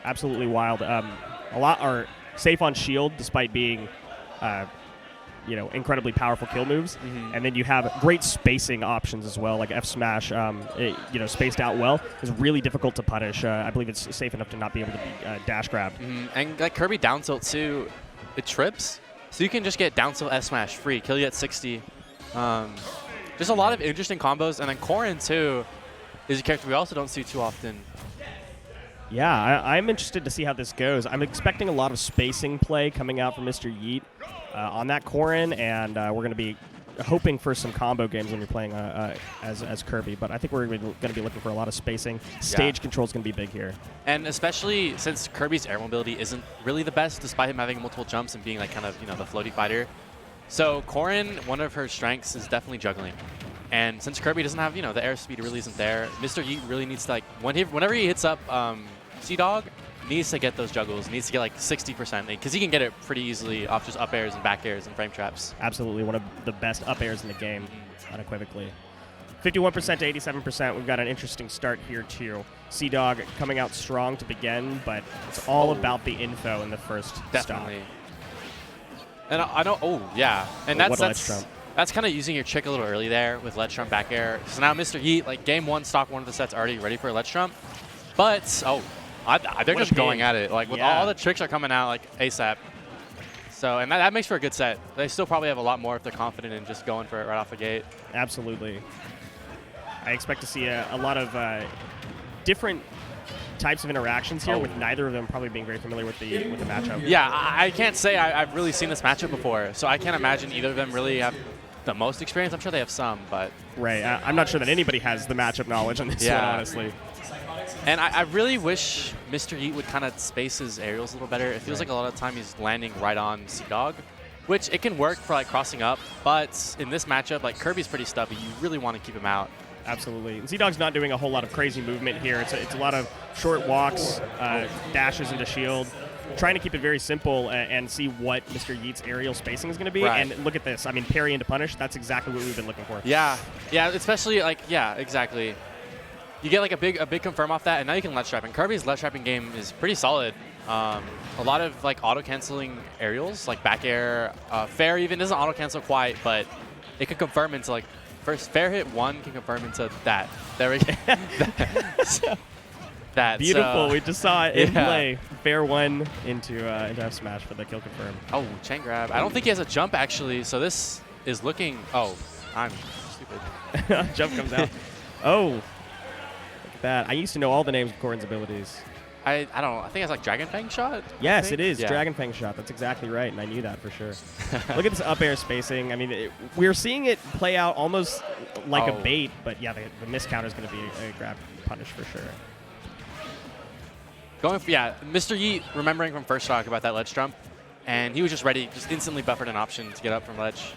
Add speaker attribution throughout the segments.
Speaker 1: absolutely wild. A lot are safe on shield despite being, incredibly powerful kill moves. And then you have great spacing options as well, like F smash. Spaced out well is really difficult to punish. I believe it's safe enough to not be able to be dash grabbed.
Speaker 2: And like Kirby down tilt too, it trips, so you can just get down tilt F smash free, kill you at 60. Just a lot of interesting combos, and then Corrin too is a character we also don't see too often.
Speaker 1: Yeah, I'm interested to see how this goes. I'm expecting a lot of spacing play coming out from Mr. Yeet on that Corrin, and we're going to be hoping for some combo games when you're playing as Kirby. But I think we're going to be looking for a lot of spacing. Stage control is going to be big here.
Speaker 2: And especially since Kirby's air mobility isn't really the best, despite him having multiple jumps and being like kind of the floaty fighter. So Corrin, one of her strengths is definitely juggling. And since Kirby doesn't have, the airspeed really isn't there, Mr. Yeet really needs to, like, whenever he hits up Cdawg, needs to get those juggles, needs to get like 60%, because he can get it pretty easily off just up airs and back airs and frame traps.
Speaker 1: Absolutely, one of the best up airs in the game, unequivocally. 51% to 87%. We've got an interesting start here too. Cdawg coming out strong to begin, but it's all about the info in the first
Speaker 2: Definitely.
Speaker 1: stop.
Speaker 2: And I know, and that's kind of using your trick a little early there with ledge trump back air. So now Mr. Yeet, like game one, stock one of the sets already ready for a ledge trump, but they're just going at it. Like with all the tricks are coming out like ASAP. So and that makes for a good set. They still probably have a lot more if they're confident in just going for it right off the gate.
Speaker 1: Absolutely. I expect to see a lot of different types of interactions here, with neither of them probably being very familiar with the matchup.
Speaker 2: Yeah, I can't say I've really seen this matchup before, so I can't imagine either of them really have the most experience. I'm sure they have some, but
Speaker 1: right. I'm not sure that anybody has the matchup knowledge on this one, honestly.
Speaker 2: And I really wish Mr. Yeet would kind of space his aerials a little better. It feels like a lot of the time he's landing right on Cdawg, which it can work for like crossing up, but in this matchup, like Kirby's pretty stubby. You really want to keep him out.
Speaker 1: Absolutely. And Cdawg's not doing a whole lot of crazy movement here. It's a lot of short walks, dashes into shield, trying to keep it very simple and see what Mr. Yeet's aerial spacing is going to be.
Speaker 2: Right.
Speaker 1: And look at this. I mean, parry into punish, that's exactly what we've been looking for.
Speaker 2: Yeah, especially like, exactly. You get like a big confirm off that, and now you can ledge trap. And Kirby's ledge trapping game is pretty solid. A lot of like auto-canceling aerials, like back air, fair even doesn't auto-cancel quite, but it can confirm into like, first fair hit one can confirm into that. There we go. That
Speaker 1: beautiful. We just saw it in play. Fair one into F smash for the kill confirm.
Speaker 2: Oh, chain grab. I don't think he has a jump actually. So this is looking. Oh, I'm stupid.
Speaker 1: Jump comes out. Oh, look at that. I used to know all the names of Corrin's abilities.
Speaker 2: I don't know. I think it's like Dragon Fang shot.
Speaker 1: Yes, it is. Yeah. Dragon Fang shot. That's exactly right, and I knew that for sure. Look at this up air spacing. I mean, we're seeing it play out almost like a bait, but yeah, the miss counter is going to be a grab punish for sure.
Speaker 2: Mr. Yeet, remembering from first talk about that ledge trump, and he was just ready, just instantly buffered an option to get up from ledge.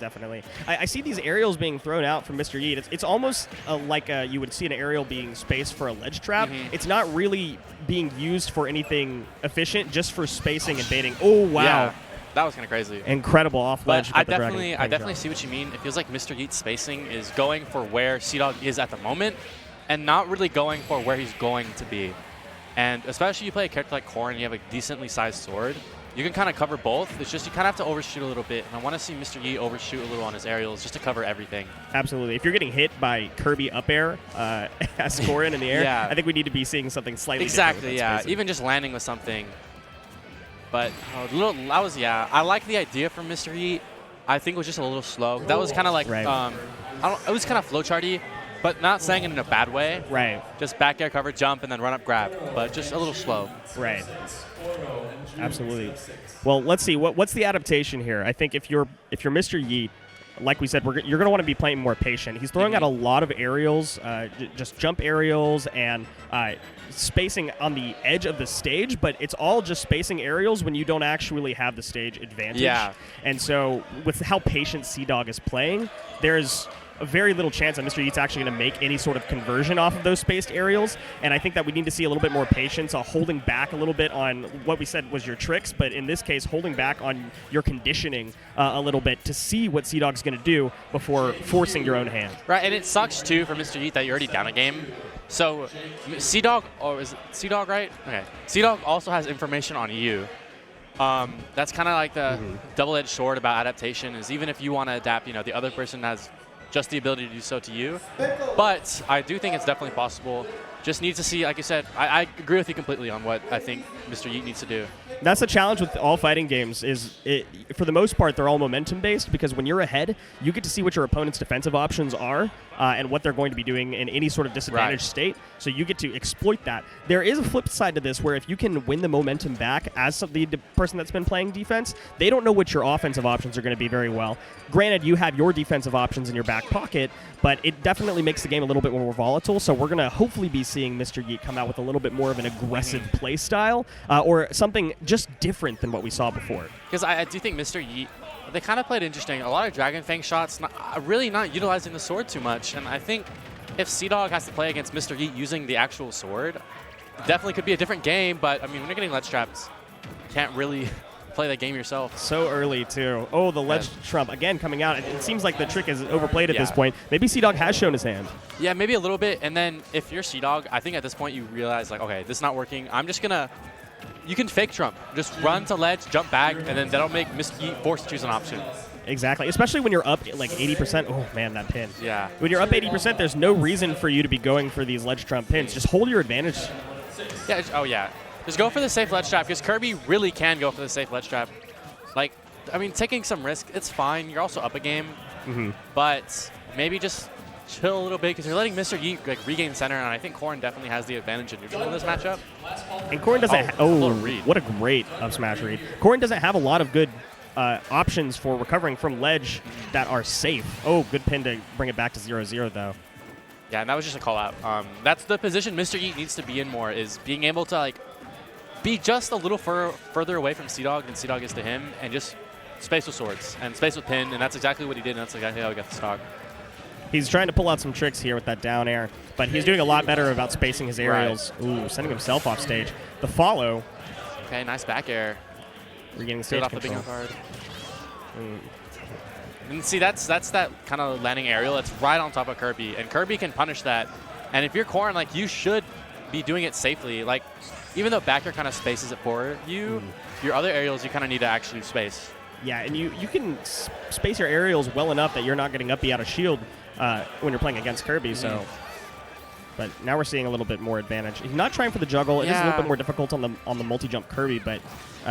Speaker 1: Definitely. I see these aerials being thrown out from Mr. Yeet. It's almost like you would see an aerial being spaced for a ledge trap. It's not really being used for anything efficient, just for spacing and baiting. Oh, wow.
Speaker 2: Yeah, that was kind of crazy.
Speaker 1: Incredible off ledge.
Speaker 2: I definitely see what you mean. It feels like Mr. Yeet's spacing is going for where Cdawg is at the moment and not really going for where he's going to be. And especially you play a character like Corrin, you have a decently sized sword. You can kind of cover both. It's just you kind of have to overshoot a little bit. And I want to see Mr. Yeet overshoot a little on his aerials just to cover everything.
Speaker 1: Absolutely. If you're getting hit by Kirby up air as Corrin in the air, I think we need to be seeing something slightly different.
Speaker 2: Exactly, even just landing with something. But I like the idea from Mr. Yeet. I think it was just a little slow. That was kind of like, it was kind of flowcharty, but not saying it in a bad way.
Speaker 1: Right. Just
Speaker 2: back air cover, jump, and then run up grab, but just a little slow.
Speaker 1: Right. Absolutely. Well, let's see. What's the adaptation here? I think if you're Mr. Yeet, like we said, you're going to want to be playing more patient. He's throwing out a lot of aerials, just jump aerials and spacing on the edge of the stage, but it's all just spacing aerials when you don't actually have the stage advantage.
Speaker 2: Yeah.
Speaker 1: And so with how patient Cdawg is playing, there's very little chance that Mr. Yeet's actually going to make any sort of conversion off of those spaced aerials, and I think that we need to see a little bit more patience, holding back a little bit on what we said was your tricks, but in this case, holding back on your conditioning a little bit to see what Cdawg's going to do before forcing your own hand.
Speaker 2: Right, and it sucks, too, for Mr. Yeet that you're already down a game. So Cdawg, or is it Cdawg, right? Okay. Cdawg also has information on you. That's kind of like the double-edged sword about adaptation, is even if you want to adapt, the other person has just the ability to do so to you. But I do think it's definitely possible. Just need to see, like you said, I agree with you completely on what I think Mr. Yeet needs to do.
Speaker 1: That's the challenge with all fighting games is, for the most part, they're all momentum-based because when you're ahead, you get to see what your opponent's defensive options are and what they're going to be doing in any sort of disadvantaged state. So you get to exploit that. There is a flip side to this where if you can win the momentum back as the person that's been playing defense, they don't know what your offensive options are going to be very well. Granted, you have your defensive options in your back pocket, but it definitely makes the game a little bit more volatile. So we're going to hopefully be seeing Mr. Yeet come out with a little bit more of an aggressive play style or something just different than what we saw before.
Speaker 2: Because I do think Mr. Yeet, they kind of played interesting. A lot of Dragon Fang shots, really not utilizing the sword too much. And I think if Cdawg has to play against Mr. Yeet using the actual sword, definitely could be a different game. But, I mean, when you're getting ledge traps, you can't really play that game yourself.
Speaker 1: So early, too. Oh, the ledge trump, again, coming out. It seems like the trick is overplayed at this point. Maybe Cdawg has shown his hand.
Speaker 2: Yeah, maybe a little bit. And then if you're Cdawg, I think at this point you realize, like, okay, this is not working. I'm just going to... You can fake trump. Just run to ledge, jump back, and then that'll make Mr. Yeet force to choose an option.
Speaker 1: Exactly, especially when you're up like 80%. Oh, man, that pin.
Speaker 2: Yeah.
Speaker 1: When you're up 80%, there's no reason for you to be going for these ledge trump pins. Just hold your advantage.
Speaker 2: Yeah. Oh, yeah. Just go for the safe ledge trap because Kirby really can go for the safe ledge trap. Like, I mean, taking some risk, it's fine. You're also up a game. But maybe just chill a little bit because you're letting Mr. Yeet regain center, and I think Corrin definitely has the advantage in neutral in this matchup.
Speaker 1: And Corrin doesn't. What a great up smash read! Corrin doesn't have a lot of good options for recovering from ledge that are safe. Oh, good pin to bring it back to 0-0 though.
Speaker 2: Yeah, and that was just a call out. That's the position Mr. Yeet needs to be in more, is being able to be just a little further away from Cdawg than Cdawg is to him, and just space with swords and space with pin, and that's exactly what he did, and that's exactly how he got the stock.
Speaker 1: He's trying to pull out some tricks here with that down air, but he's doing a lot better about spacing his aerials. Ooh, sending himself off stage. The follow.
Speaker 2: Okay, nice back air.
Speaker 1: Regaining stage
Speaker 2: off
Speaker 1: control.
Speaker 2: the bingo card. And see, that's that kind of landing aerial. It's right on top of Kirby, and Kirby can punish that. And if you're Corrin, you should be doing it safely. Even though back air kind of spaces it for you, your other aerials you kind of need to actually space.
Speaker 1: Yeah, and you can space your aerials well enough that you're not getting up out of shield when you're playing against Kirby. So, but now we're seeing a little bit more advantage. He's not trying for the juggle. It is a little bit more difficult on the multi-jump Kirby, but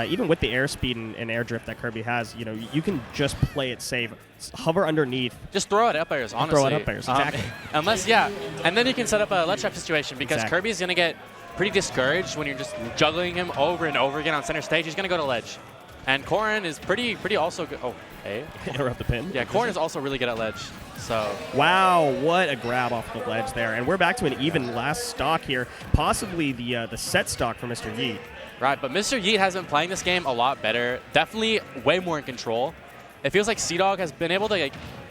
Speaker 1: even with the airspeed and air drift that Kirby has, you can just play it safe. Hover underneath.
Speaker 2: Just throw it up airs, honestly.
Speaker 1: Throw it up airs, exactly.
Speaker 2: And then you can set up a ledge trap situation because Kirby's going to get pretty discouraged when you're just juggling him over and over again on center stage. He's going to go to ledge. And Corrin is pretty also good. Oh, hey.
Speaker 1: Interrupt the pin.
Speaker 2: Yeah, Corrin is also really good at ledge. So.
Speaker 1: Wow, what a grab off the ledge there. And we're back to an even last stock here. Possibly the set stock for Mr. Yeet.
Speaker 2: Right, but Mr. Yeet has been playing this game a lot better. Definitely way more in control. It feels like Cdawg has been able to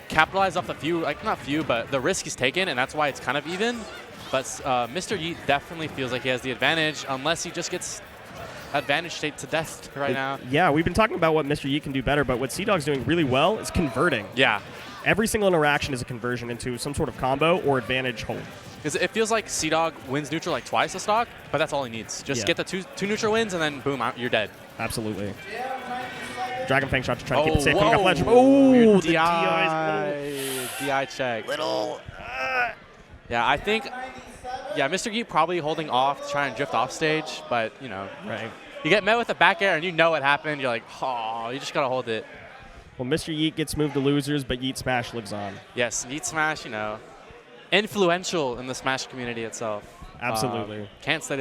Speaker 2: capitalize off the few, not few, but the risk he's taken, and that's why it's kind of even. But Mr. Yeet definitely feels like he has the advantage unless he just gets advantage state to death right now.
Speaker 1: Yeah, we've been talking about what Mr. Yeet can do better, but what Cdawg's doing really well is converting.
Speaker 2: Yeah.
Speaker 1: Every single interaction is a conversion into some sort of combo or advantage hold.
Speaker 2: Because it feels like Cdawg wins neutral twice a stock, but that's all he needs. Just get the two neutral wins, and then boom, you're dead.
Speaker 1: Absolutely. Dragon Fang shot to try to keep it safe.
Speaker 2: Coming
Speaker 1: off ledge. Oh, the
Speaker 2: DI check. Yeah, I think. Yeah, Mr. Yeet probably holding off to try and drift off stage, but
Speaker 1: right.
Speaker 2: You get met with a back air and you know what happened. You're like, oh, you just gotta hold it.
Speaker 1: Well, Mr. Yeet gets moved to losers, but Yeet Smash lives on.
Speaker 2: Yes, Yeet Smash, influential in the Smash community itself.
Speaker 1: Absolutely.
Speaker 2: Can't say it's